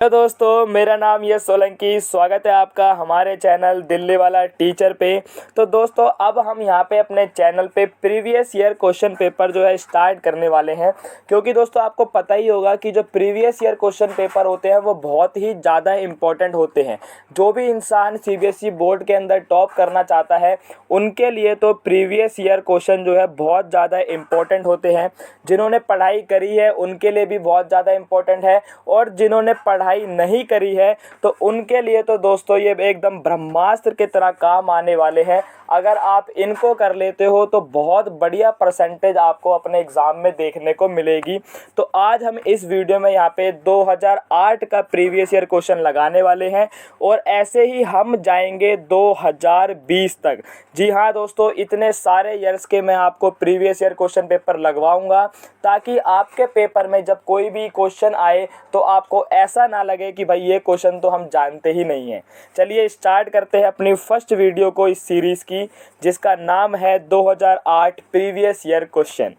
तो दोस्तों मेरा नाम यश सोलंकी, स्वागत है आपका हमारे चैनल दिल्ली वाला टीचर पे। तो दोस्तों अब हम यहाँ पे अपने चैनल पे प्रीवियस ईयर क्वेश्चन पेपर जो है स्टार्ट करने वाले हैं, क्योंकि दोस्तों आपको पता ही होगा कि जो प्रीवियस ईयर क्वेश्चन पेपर होते हैं वो बहुत ही ज़्यादा इम्पोर्टेंट होते हैं। जो भी इंसान सीबीएसई बोर्ड के अंदर टॉप करना चाहता है उनके लिए तो प्रीवियस ईयर क्वेश्चन जो है बहुत ज़्यादा इम्पोर्टेंट होते हैं। जिन्होंने पढ़ाई करी है उनके लिए भी बहुत ज़्यादा इम्पोर्टेंट है, और जिन्होंने पढ़ाई नहीं करी है तो उनके लिए तो दोस्तों ये एकदम ब्रह्मास्त्र की तरह काम आने वाले हैं। अगर आप इनको कर लेते हो तो बहुत बढ़िया परसेंटेज आपको अपने एग्ज़ाम में देखने को मिलेगी। तो आज हम इस वीडियो में यहाँ पे 2008 का प्रीवियस ईयर क्वेश्चन लगाने वाले हैं, और ऐसे ही हम जाएंगे 2020 तक। जी हाँ दोस्तों, इतने सारे ईयर्स के मैं आपको प्रीवियस ईयर क्वेश्चन पेपर लगवाऊंगा, ताकि आपके पेपर में जब कोई भी क्वेश्चन आए तो आपको ऐसा ना लगे कि भाई ये क्वेश्चन तो हम जानते ही नहीं हैं। चलिए स्टार्ट करते हैं अपनी फर्स्ट वीडियो को इस सीरीज़ की, जिसका नाम है 2008 प्रीवियस ईयर क्वेश्चन।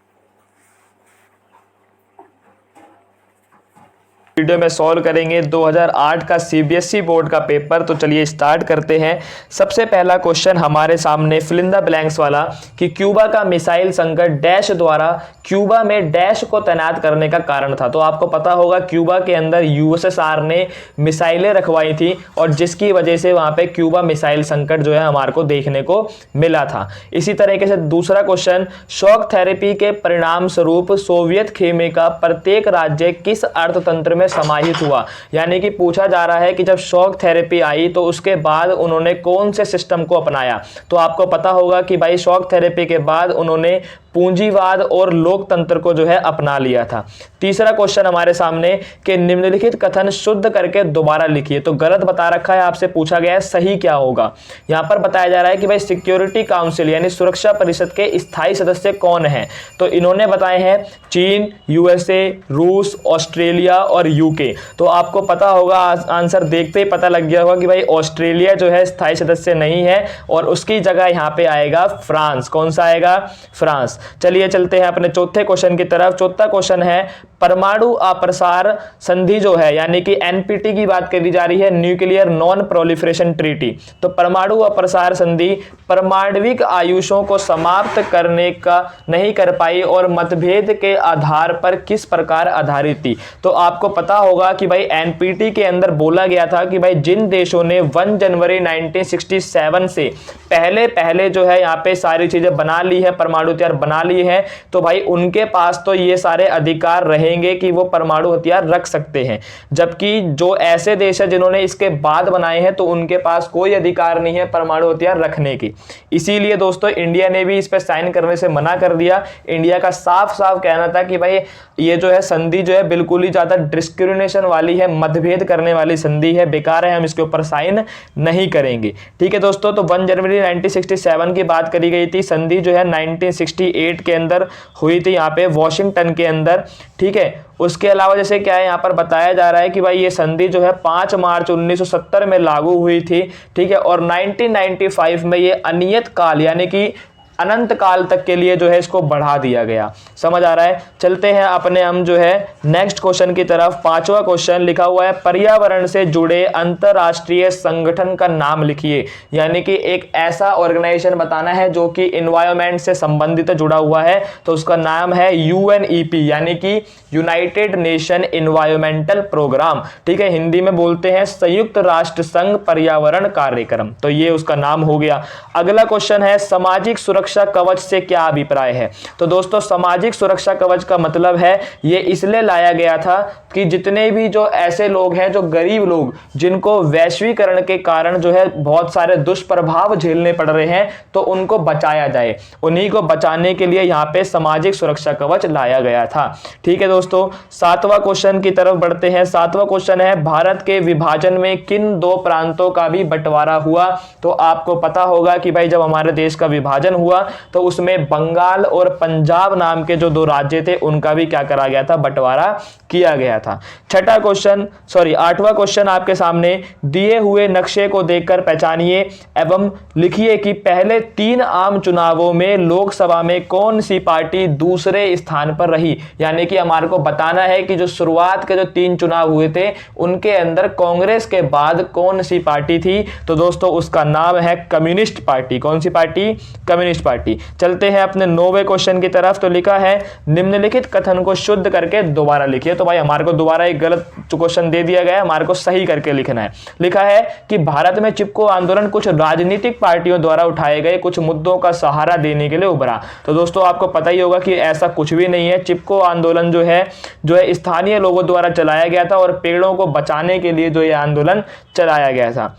वीडियो में सॉल्व करेंगे 2008 का सीबीएसई बोर्ड का पेपर। तो चलिए स्टार्ट करते हैं। सबसे पहला क्वेश्चन हमारे सामने फिल इन द ब्लैंक्स वाला कि क्यूबा का मिसाइल संकट डैश द्वारा क्यूबा में डैश को तैनात करने का कारण था। तो आपको पता होगा क्यूबा के अंदर यूएसएसआर ने मिसाइलें रखवाई थी, और जिसकी वजह से वहां पे क्यूबा मिसाइल संकट जो है हमारे को देखने को मिला था। इसी तरीके से दूसरा क्वेश्चन, शॉक थेरेपी के परिणाम स्वरूप सोवियत खेमे का प्रत्येक राज्य किस अर्थतंत्र में समाहित हुआ। यानी कि पूछा जा रहा है कि जब शॉक थेरेपी आई तो उसके बाद उन्होंने कौन से सिस्टम को अपनाया। तो आपको पता होगा कि भाई शॉक थेरेपी के बाद उन्होंने पूंजीवाद और लोकतंत्र को जो है अपना लिया था। तीसरा क्वेश्चन हमारे सामने कि निम्नलिखित कथन शुद्ध करके दोबारा लिखिए। तो गलत बता रखा है, आपसे पूछा गया है सही क्या होगा। यहां पर बताया जा रहा है कि भाई सिक्योरिटी काउंसिल यानी सुरक्षा परिषद के स्थायी सदस्य कौन हैं। तो इन्होंने बताए हैं चीन, यूएसए, रूस, ऑस्ट्रेलिया और यूके। तो आपको पता होगा, आंसर देखते ही पता लग गया होगा कि भाई ऑस्ट्रेलिया जो है स्थायी सदस्य नहीं है, और उसकी जगह यहां पे आएगा फ्रांस। कौन सा आएगा? फ्रांस। चलिए चलते हैं अपने चौथे क्वेश्चन की तरफ। चौथा क्वेश्चन है परमाणु अप्रसार संधि जो है, यानी कि एनपीटी की बात करी जा रही है, न्यूक्लियर नॉन प्रोलिफरेशन ट्रीटी। तो परमाणु अप्रसार संधि परमाणविक आयुषों को समाप्त करने का नहीं कर पाई और मतभेद के आधार पर किस प्रकार आधारित थी। तो आपको पता होगा कि भाई एनपीटी के अंदर बोला गया था कि भाई जिन देशों ने 1 जनवरी 1967 से पहले जो है यहाँ पे सारी चीजें बना ली है, परमाणु हथियार बना लिए हैं, तो भाई उनके पास तो ये सारे अधिकार रहेंगे कि वो परमाणु हथियार रख सकते हैं। जबकि जो ऐसे देश है जिन्होंने इसके बाद बनाए हैं तो उनके पास कोई अधिकार नहीं है परमाणु हथियार रखने की। इसीलिए दोस्तों इंडिया ने भी इस पर साइन करने से मना कर दिया। इंडिया का साफ साफ कहना था कि भाई ये जो है संधि जो है बिल्कुल ही ज्यादा डिस्क्रिमिनेशन वाली है, मतभेद करने वाली संधि है, बेकार है, हम इसके ऊपर साइन नहीं करेंगे। ठीक है दोस्तों, तो 1 जनवरी 1967 की बात करी गई थी। संधि जो है 1968 के अंदर हुई थी, यहाँ पे वॉशिंगटन के अंदर। ठीक है, उसके अलावा जैसे क्या है यहाँ पर बताया जा रहा है कि भाई ये संधि जो है 5 मार्च 1970 में लागू हुई थी। ठीक है, और 1995 में ये अनियत काल यानी कि अनंत काल तक के लिए जो है इसको बढ़ा दिया गया। समझ आ रहा है? चलते हैं अपने हम जो है नेक्स्ट क्वेश्चन की तरफ। पांचवा क्वेश्चन लिखा हुआ है पर्यावरण से जुड़े अंतरराष्ट्रीय संगठन का नाम लिखिए। यानी कि एक ऐसा ऑर्गेनाइजेशन बताना है जो कि एनवायरनमेंट से संबंधित जुड़ा हुआ है, तो उसका नाम है यूएनईपी यानी कि यूनाइटेड नेशन एनवायरमेंटल प्रोग्राम। ठीक है, हिंदी में बोलते हैं संयुक्त राष्ट्र संघ पर्यावरण कार्यक्रम। तो ये उसका नाम हो गया। अगला क्वेश्चन है सामाजिक सुरक्षा कवच से क्या अभिप्राय है। तो दोस्तों सामाजिक सुरक्षा कवच का मतलब है ये इसलिए लाया गया था कि जितने भी जो ऐसे लोग हैं, जो गरीब लोग, जिनको वैश्वीकरण के कारण जो है बहुत सारे दुष्प्रभाव झेलने पड़ रहे हैं, तो उनको बचाया जाए। उन्हीं को बचाने के लिए यहाँ पे सामाजिक सुरक्षा कवच लाया गया था। ठीक है दोस्तों, सातवां क्वेश्चन की तरफ बढ़ते हैं। सातवां क्वेश्चन है भारत के विभाजन में किन 2 प्रांतों का भी बंटवारा हुआ। तो आपको पता होगा कि भाई जब हमारे देश का विभाजन हुआ हुआ तो उसमें बंगाल और पंजाब नाम के जो दो राज्य थे उनका भी क्या करा गया था, बंटवारा किया गया था। आठवां क्वेश्चन आपके सामने, दिए हुए नक्शे को देखकर पहचानिए एवं लिखिए कि पहले 3 आम चुनावों में लोकसभा में कौन सी पार्टी दूसरे स्थान पर रही। यानी कि हमारे को बताना है कि जो शुरुआत के जो 3 चुनाव हुए थे उनके अंदर कांग्रेस के बाद कौन सी पार्टी थी। तो दोस्तों उसका नाम है कम्युनिस्ट पार्टी। कौन सी पार्टी? Communist party. चलते हैं अपने 9वें क्वेश्चन की तरफ। तो लिखा है निम्नलिखित कथन को शुद्ध करके दोबारा लिखिए। तो भाई हमारे को दोबारा एक गलत क्वेश्चन दे दिया गया है, हमारे को सही करके लिखना है। लिखा है कि भारत में चिपको आंदोलन कुछ राजनीतिक पार्टियों द्वारा उठाए गए कुछ मुद्दों का सहारा देने के लिए उभरा। तो दोस्तों आपको पता ही होगा कि ऐसा कुछ भी नहीं है। चिपको आंदोलन जो है स्थानीय लोगों द्वारा चलाया गया था और पेड़ों को बचाने के लिए जो यह आंदोलन चलाया गया था।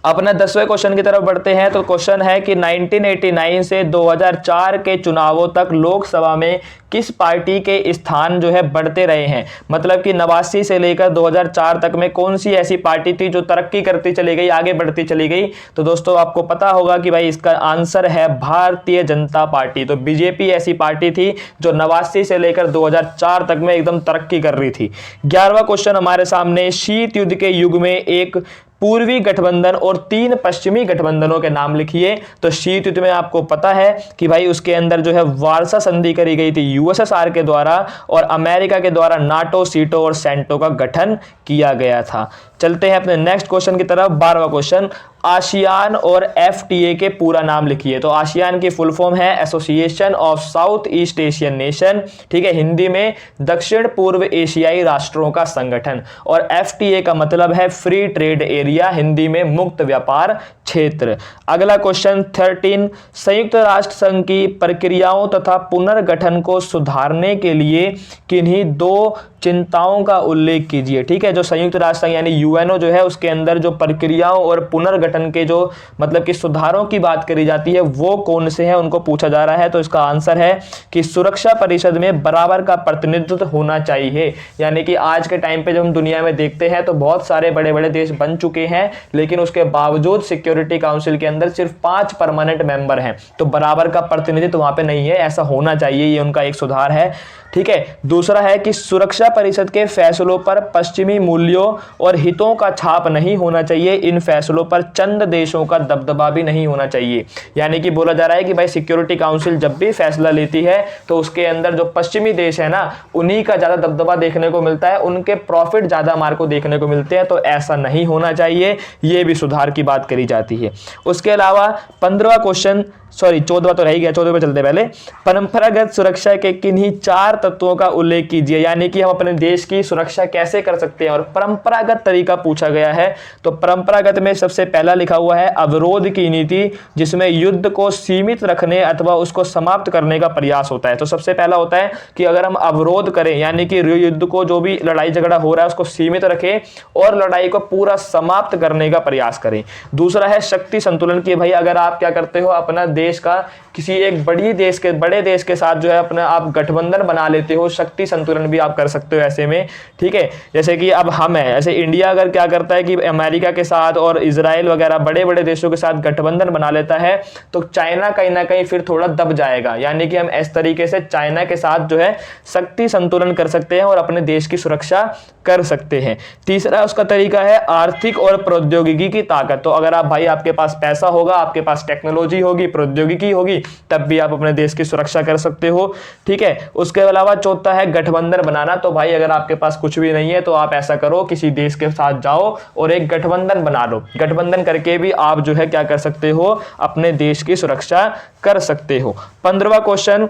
अपना 10वें क्वेश्चन की तरफ बढ़ते हैं। तो क्वेश्चन है कि 1989 से 2004 के चुनावों तक लोकसभा में किस पार्टी के स्थान जो है बढ़ते रहे हैं। मतलब कि 89 से लेकर 2004 तक में कौन सी ऐसी पार्टी थी जो तरक्की करती चली गई, आगे बढ़ती चली गई। तो दोस्तों आपको पता होगा कि भाई इसका आंसर है भारतीय जनता पार्टी। तो बीजेपी ऐसी पार्टी थी जो 89 से लेकर 2004 तक में एकदम तरक्की कर रही थी। 11वां क्वेश्चन हमारे सामने, शीत युद्ध के युग में एक पूर्वी गठबंधन और 3 पश्चिमी गठबंधनों के नाम लिखिए। तो शीत युद्ध में आपको पता है कि भाई उसके अंदर जो है वार्सा संधि करी गई थी यूएसएसआर के द्वारा और अमेरिका के द्वारा नाटो, सीटो और सेंटो का गठन किया गया था। चलते हैं अपने नेक्स्ट क्वेश्चन की तरफ। 12वां क्वेश्चन, आसियान और एफटीए के पूरा नाम लिखिए। तो आसियान की फुल फॉर्म है association of south east Asian nation, ठीक है, हिंदी में दक्षिण पूर्व एशियाई राष्ट्रों का संगठन। और एफटीए का मतलब है फ्री ट्रेड एरिया, हिंदी में मुक्त व्यापार क्षेत्र। अगला क्वेश्चन 13, संयुक्त राष्ट्र संघ की प्रक्रियाओं तथा पुनर्गठन को सुधारने के लिए किन्हीं 2 चिंताओं का उल्लेख कीजिए। ठीक है, जो संयुक्त राष्ट्र संघ यानी यूएनओ जो है उसके अंदर जो प्रक्रियाओं और पुनर्गठन के जो मतलब कि सुधारों की बात करी जाती है वो कौन से हैं, उनको पूछा जा रहा है। तो इसका आंसर है कि सुरक्षा परिषद में बराबर का प्रतिनिधित्व होना चाहिए। यानी कि आज के टाइम पे जब हम दुनिया में देखते हैं तो बहुत सारे बड़े बड़े देश बन चुके हैं, लेकिन उसके बावजूद सिक्योरिटी काउंसिल के अंदर सिर्फ 5 परमानेंट मेंबर हैं। तो बराबर का प्रतिनिधित्व वहां पे नहीं है, ऐसा होना चाहिए, ये उनका एक सुधार है। ठीक है, दूसरा है कि सुरक्षा परिषद के फैसलों पर पश्चिमी मूल्यों और हितों का छाप नहीं होना चाहिए। इन फैसलों पर चंद देशों का दबदबा भी नहीं होना चाहिए। यानी कि बोला जा रहा है कि भाई सिक्योरिटी काउंसिल जब भी फैसला लेती है तो उसके अंदर जो पश्चिमी देश है ना उन्हीं का ज्यादा दबदबा देखने को मिलता है, उनके प्रॉफिट ज्यादा हमारे को देखने को मिलते हैं। तो ऐसा नहीं होना चाहिए, ये भी सुधार की बात करी जाती है। उसके अलावा 15वां क्वेश्चन, 14वां तो रह गया, 14वें पे चलते पहले। परंपरागत सुरक्षा के किन्हीं 4 तत्वों का उल्लेख कीजिए। यानी कि हम अपने देश की सुरक्षा कैसे कर सकते हैं और परंपरागत तरीका पूछा गया है। तो परंपरागत में सबसे पहला लिखा हुआ है अवरोध की नीति, जिसमें युद्ध को सीमित रखने अथवा उसको समाप्त करने का प्रयास होता है। तो सबसे पहला होता है कि अगर हम अवरोध करें यानी कि युद्ध को, जो भी लड़ाई झगड़ा हो रहा है उसको सीमित रखें और लड़ाई को पूरा समाप्त करने का प्रयास करें। दूसरा है शक्ति संतुलन की, भाई अगर आप क्या करते हो अपना देश का किसी एक बड़े देश के साथ जो है अपना आप गठबंधन बना लेते हो, शक्ति संतुलन भी आप कर सकते हो ऐसे में। ठीक है, जैसे कि अब हम है, ऐसे इंडिया अगर क्या करता है कि अमेरिका के साथ और इजराइल वगैरह बड़े बड़े देशों के साथ गठबंधन बना लेता है तो चाइना कहीं ना कहीं फिर थोड़ा दब जाएगा। यानी कि हम इस तरीके से चाइना के साथ जो है शक्ति संतुलन कर सकते हैं और अपने देश की सुरक्षा कर सकते हैं। तीसरा उसका तरीका है आर्थिक और प्रौद्योगिकी की ताकत। तो अगर आप भाई आपके पास पैसा होगा, आपके पास टेक्नोलॉजी होगी, प्रौद्योगिकी होगी, तब भी आप अपने देश की सुरक्षा कर सकते हो। ठीक है, उसके अलावा चौथा है गठबंधन बनाना। तो भाई अगर आपके पास कुछ भी नहीं है तो आप ऐसा करो, किसी देश के साथ जाओ और एक गठबंधन बना लो। गठबंधन करके भी आप जो है क्या कर सकते हो, अपने देश की सुरक्षा कर सकते हो। 15वां क्वेश्चन,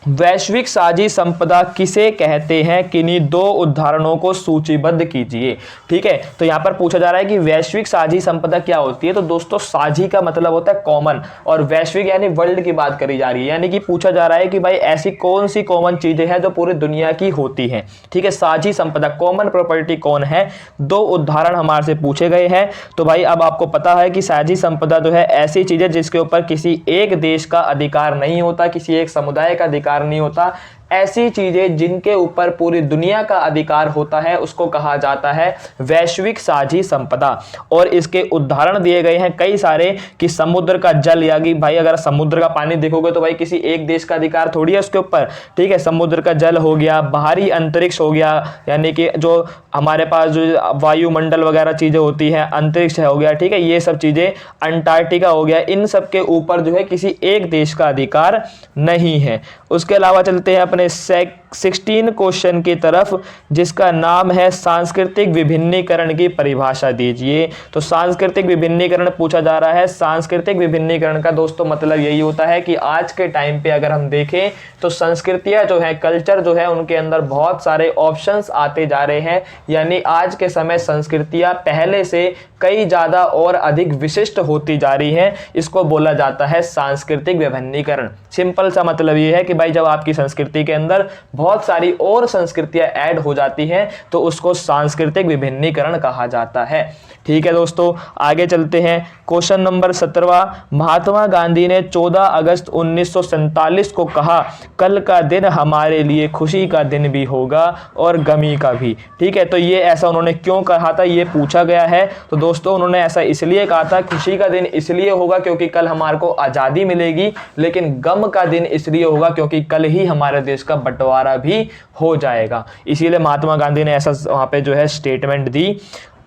वैश्विक साझी संपदा किसे कहते हैं, किन्हीं 2 उदाहरणों को सूचीबद्ध कीजिए। ठीक है, तो यहां पर पूछा जा रहा है कि वैश्विक साझी संपदा क्या होती है। तो दोस्तों साझी का मतलब होता है कॉमन और वैश्विक यानी वर्ल्ड की बात करी जा रही है। यानी कि पूछा जा रहा है कि भाई ऐसी कौन सी कॉमन चीजें हैं जो पूरी दुनिया की होती हैं। ठीक है, साझी संपदा कॉमन प्रॉपर्टी कौन है, 2 उदाहरण हमारे से पूछे गए हैं। तो भाई अब आपको पता है कि साझी संपदा जो है ऐसी चीजें जिसके ऊपर किसी एक देश का अधिकार नहीं होता, किसी एक समुदाय का अधिकार नहीं होता, ऐसी चीजें जिनके ऊपर पूरी दुनिया का अधिकार होता है उसको कहा जाता है वैश्विक साझी संपदा। और इसके उदाहरण दिए गए हैं कई सारे कि समुद्र का जल, यानी भाई अगर समुद्र का पानी देखोगे तो भाई किसी एक देश का अधिकार थोड़ी है उसके ऊपर, ठीक है। समुद्र का जल हो गया, बाहरी अंतरिक्ष हो गया, यानी कि जो हमारे पास जो वायुमंडल वगैरह चीजें होती हैं, अंतरिक्ष हो गया, ठीक है, ये सब चीजें, अंटार्कटिका हो गया, इन सब के ऊपर जो है किसी एक देश का अधिकार नहीं है। उसके अलावा चलते हैं अपने 16 क्वेश्चन की तरफ, जिसका नाम है सांस्कृतिक विभिन्नीकरण की परिभाषा दीजिए। तो सांस्कृतिक विभिन्नीकरण पूछा जा रहा है। सांस्कृतिक विभिन्नीकरण का दोस्तों मतलब यही होता है कि आज के टाइम पे अगर हम देखें तो संस्कृतियां जो है, कल्चर जो है, उनके अंदर बहुत सारे ऑप्शंस आते जा रहे हैं, यानी आज के समय संस्कृतियां पहले से कई ज्यादा और अधिक विशिष्ट होती जा रही हैं। इसको बोला जाता है सांस्कृतिक विभिन्नीकरण। सिंपल सा मतलब ये है कि भाई जब आपकी संस्कृति के अंदर बहुत सारी और संस्कृतियां ऐड हो जाती हैं तो उसको सांस्कृतिक विभिन्नीकरण कहा जाता है। ठीक है दोस्तों, आगे चलते हैं। क्वेश्चन नंबर 17, महात्मा गांधी ने 14 अगस्त 1947 को कहा, कल का दिन हमारे लिए खुशी का दिन भी होगा और गमी का भी। ठीक है, तो ये ऐसा उन्होंने क्यों कहा था, ये पूछा गया है। तो दोस्तों उन्होंने ऐसा इसलिए कहा था, खुशी का दिन इसलिए होगा क्योंकि कल हमारे को आज़ादी मिलेगी, लेकिन गम का दिन इसलिए होगा क्योंकि कल ही हमारे देश का बंटवारा भी हो जाएगा। इसीलिए महात्मा गांधी ने ऐसा वहाँ पे जो है स्टेटमेंट दी।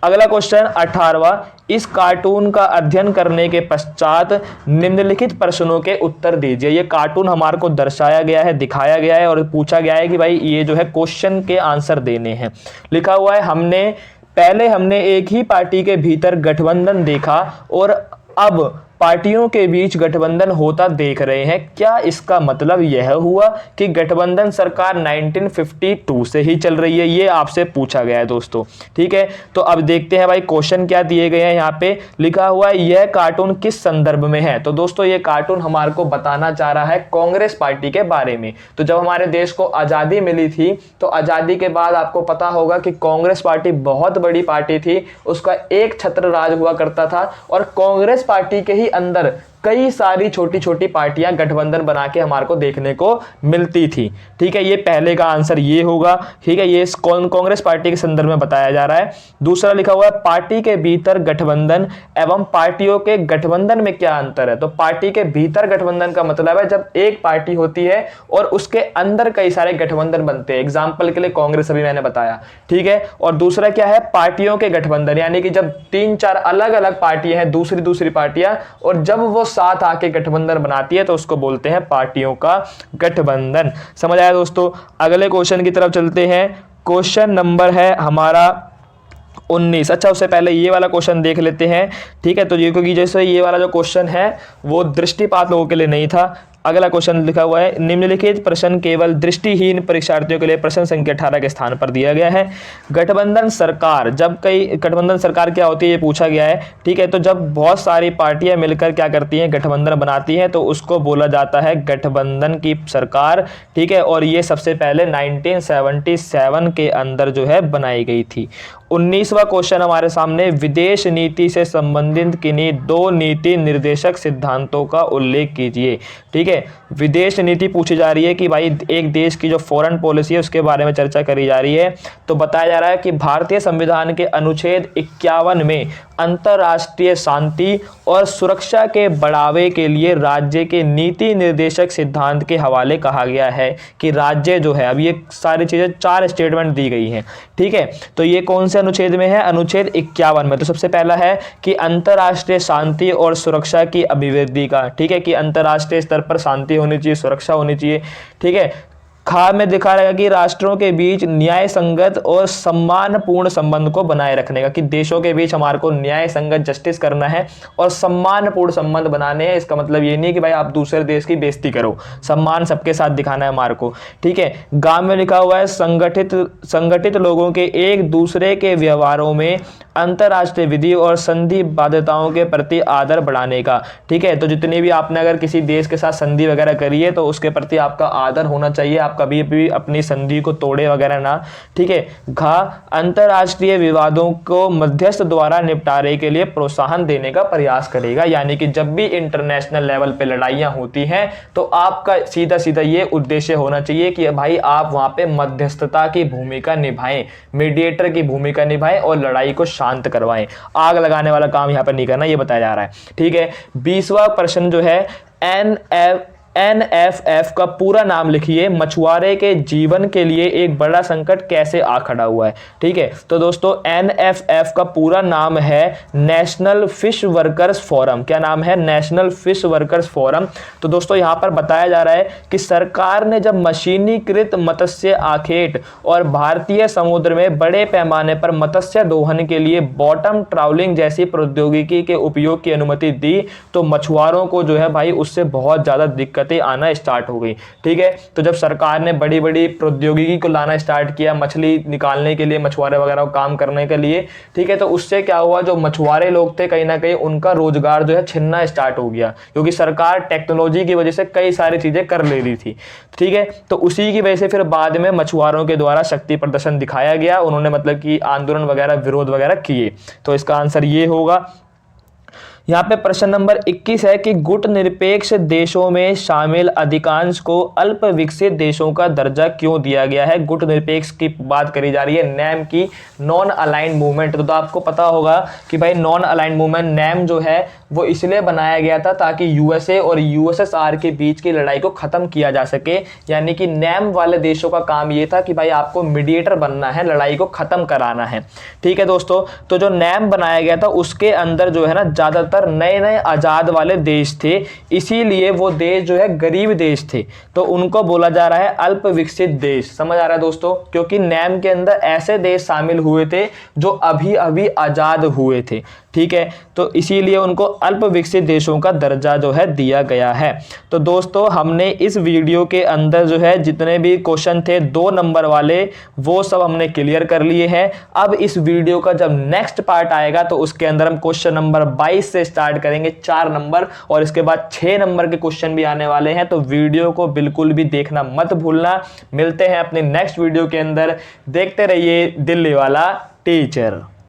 अगला क्वेश्चन 18वां, इस कार्टून का अध्ययन करने के पश्चात निम्नलिखित प्रश्नों के उत्तर दीजिए। ये कार्टून हमारे को दर्शाया गया है, दिखाया गया है और पूछा गया है कि भाई ये जो है क्वेश्चन के आंसर देने हैं। लिखा हुआ है, हमने एक ही पार्टी के भीतर गठबंधन देखा और अब पार्टियों के बीच गठबंधन होता देख रहे हैं। क्या इसका मतलब यह हुआ कि गठबंधन सरकार 1952 से ही चल रही है? ये आपसे पूछा गया है दोस्तों। ठीक है, तो अब देखते हैं भाई क्वेश्चन क्या दिए गए हैं। यहाँ पे लिखा हुआ है, यह कार्टून किस संदर्भ में है? तो दोस्तों ये कार्टून हमारे को बताना चाह रहा है कांग्रेस पार्टी के बारे में। तो जब हमारे देश को आज़ादी मिली थी तो आज़ादी के बाद आपको पता होगा कि कांग्रेस पार्टी बहुत बड़ी पार्टी थी, उसका एक छत्र राज हुआ करता था और कांग्रेस पार्टी के ही अंदर कई सारी छोटी छोटी पार्टियां गठबंधन बना के हमारे को देखने को मिलती थी। ठीक है, ये पहले का आंसर ये होगा। ठीक है, ये कांग्रेस पार्टी के संदर्भ में बताया जा रहा है। दूसरा लिखा हुआ है, पार्टी के भीतर गठबंधन एवं पार्टियों के गठबंधन में क्या अंतर है? तो पार्टी के भीतर गठबंधन का मतलब है जब एक पार्टी होती है और उसके अंदर कई सारे गठबंधन बनते हैं। एग्जाम्पल के लिए कांग्रेस अभी मैंने बताया। ठीक है, और दूसरा क्या है, पार्टियों के गठबंधन, यानी कि जब 3-4 अलग अलग पार्टियां हैं, दूसरी पार्टियां, और जब वो साथ आके गठबंधन बनाती है तो उसको बोलते हैं पार्टियों का गठबंधन। समझ आया दोस्तों? अगले क्वेश्चन की तरफ चलते हैं। क्वेश्चन नंबर है हमारा 19। अच्छा, उससे पहले ये वाला क्वेश्चन देख लेते हैं। ठीक है, तो ये क्योंकि जैसे ये वाला जो क्वेश्चन है वो दृष्टिपात लोगों के लिए नहीं था। अगला क्वेश्चन लिखा हुआ है, निम्नलिखित प्रश्न केवल दृष्टिहीन परीक्षार्थियों के लिए प्रश्न संख्या 18 के स्थान पर दिया गया है। गठबंधन सरकार क्या होती है ये पूछा गया है। ठीक है, तो जब बहुत सारी पार्टियां मिलकर क्या करती हैं, गठबंधन बनाती हैं, तो उसको बोला जाता है गठबंधन की सरकार। ठीक है, और ये सबसे पहले 1977 के अंदर जो है बनाई गई थी। 19वां क्वेश्चन हमारे सामने, विदेश नीति से संबंधित किन्हीं 2 नीति निर्देशक सिद्धांतों का उल्लेख कीजिए। ठीक है, विदेश नीति पूछी जा रही है कि भाई एक देश की जो फॉरेन पॉलिसी है उसके बारे में चर्चा करी जा रही है। तो बताया जा रहा है कि भारतीय संविधान के अनुच्छेद 51 में अंतर्राष्ट्रीय शांति और सुरक्षा के बढ़ावे के लिए राज्य के नीति निर्देशक सिद्धांत के हवाले कहा गया है कि राज्य जो है, अब ये सारी चीजें 4 स्टेटमेंट दी गई हैं। ठीक है, तो ये कौन से अनुच्छेद में है? अनुच्छेद 51 में। तो सबसे पहला है कि अंतर्राष्ट्रीय शांति और सुरक्षा की अभिवृद्धि का। ठीक है, कि अंतर्राष्ट्रीय स्तर पर शांति होनी चाहिए, सुरक्षा होनी चाहिए। ठीक है, खा में दिखा रहेगा कि राष्ट्रों के बीच न्याय संगत और सम्मानपूर्ण संबंध को बनाए रखने का, कि देशों के बीच हमारे को न्याय संगत जस्टिस करना है और सम्मानपूर्ण संबंध बनाने हैं। इसका मतलब ये नहीं कि भाई आप दूसरे देश की बेइज्जती करो, सम्मान सबके साथ दिखाना है हमारे को। ठीक है, गांव में लिखा हुआ है, संगठित लोगों के एक दूसरे के व्यवहारों में अंतर्राष्ट्रीय विधि और संधि बाध्यताओं के प्रति आदर बढ़ाने का। ठीक है, तो जितनी भी आपने अगर किसी देश के साथ संधि वगैरह करी है तो उसके प्रति आपका आदर होना चाहिए, आपका कभी भी अपनी संधि को तोड़े वगैरह ना, ठीक है। घ अंतरराष्ट्रीय विवादों को मध्यस्थ द्वारा निपटारे के लिए प्रोत्साहन देने का प्रयास करेगा, यानी कि जब भी इंटरनेशनल लेवल पे लड़ाइयां होती हैं तो आपका सीधा सीधा ये उद्देश्य होना चाहिए कि भाई आप वहां पे मध्यस्थता की भूमिका निभाएं, मीडिएटर की भूमिका निभाएं और लड़ाई को शांत करवाएं। आग लगाने वाला काम यहां पर नहीं करना, ये बताया जा रहा है, ठीक है। 20वां प्रश्न जो है, NFF का पूरा नाम लिखिए, मछुआरे के जीवन के लिए एक बड़ा संकट कैसे आ खड़ा हुआ है, ठीक है। तो दोस्तों NFF का पूरा नाम है नेशनल फिश वर्कर्स फोरम। क्या नाम है? National fish workers forum. तो दोस्तों यहां पर बताया जा रहा है कि सरकार ने जब मशीनीकृत मत्स्य आखेट और भारतीय समुद्र में बड़े पैमाने पर मत्स्य दोहन के लिए बॉटम ट्राउलिंग जैसी प्रौद्योगिकी के उपयोग की अनुमति दी, तो मछुआरों को जो है भाई उससे बहुत ज्यादा दिक्कतें आना स्टार्ट हो गई, ठीक है। तो जब सरकार ने बड़ी बड़ी प्रौद्योगिकी को लाना स्टार्ट किया मछली निकालने के लिए, मछुआरे वगैरह को काम करने के लिए, ठीक है, तो उससे क्या हुआ, जो मछुआरे लोग थे कहीं ना कहीं उनका रोजगार जो है छिनना स्टार्ट हो गया, क्योंकि सरकार टेक्नोलॉजी की वजह से कई सारी चीजें कर ले रही थी, ठीक है। तो उसी की वजह से फिर बाद में मछुआरों के द्वारा शक्ति प्रदर्शन दिखाया गया, उन्होंने मतलब कि आंदोलन वगैरह विरोध वगैरह किए। तो इसका आंसर ये होगा। यहाँ पे प्रश्न नंबर 21 है कि गुट निरपेक्ष देशों में शामिल अधिकांश को अल्प विकसित देशों का दर्जा क्यों दिया गया है। गुट निरपेक्ष की बात करी जा रही है, नैम की, नॉन अलाइंड मूवमेंट। तो आपको पता होगा कि भाई नॉन अलाइंड मूवमेंट नैम जो है वो इसलिए बनाया गया था ताकि यूएसए और यूएसएसआर के बीच की लड़ाई को खत्म किया जा सके, यानी कि नैम वाले देशों का काम ये था कि भाई आपको मीडिएटर बनना है, लड़ाई को खत्म कराना है, ठीक है दोस्तों। तो जो नैम बनाया गया था उसके अंदर जो है ना ज्यादातर नए नए आजाद वाले देश थे, इसीलिए वो देश जो है गरीब देश थे, तो उनको बोला जा रहा है अल्प विकसित देश। समझ आ रहा है दोस्तों, क्योंकि नैम के अंदर ऐसे देश शामिल हुए थे जो अभी अभी आजाद हुए थे, ठीक है, तो इसीलिए उनको अल्प विकसित देशों का दर्जा जो है दिया गया है। तो दोस्तों हमने इस वीडियो के अंदर जो है जितने भी क्वेश्चन थे 2 नंबर वाले वो सब हमने क्लियर कर लिए हैं। अब इस वीडियो का जब नेक्स्ट पार्ट आएगा तो उसके अंदर हम क्वेश्चन नंबर 22 से स्टार्ट करेंगे, 4 नंबर, और इसके बाद 6 नंबर के क्वेश्चन भी आने वाले हैं। तो वीडियो को बिल्कुल भी देखना मत भूलना। मिलते हैं अपने नेक्स्ट वीडियो के अंदर, देखते रहिए दिल्ली वाला टीचर।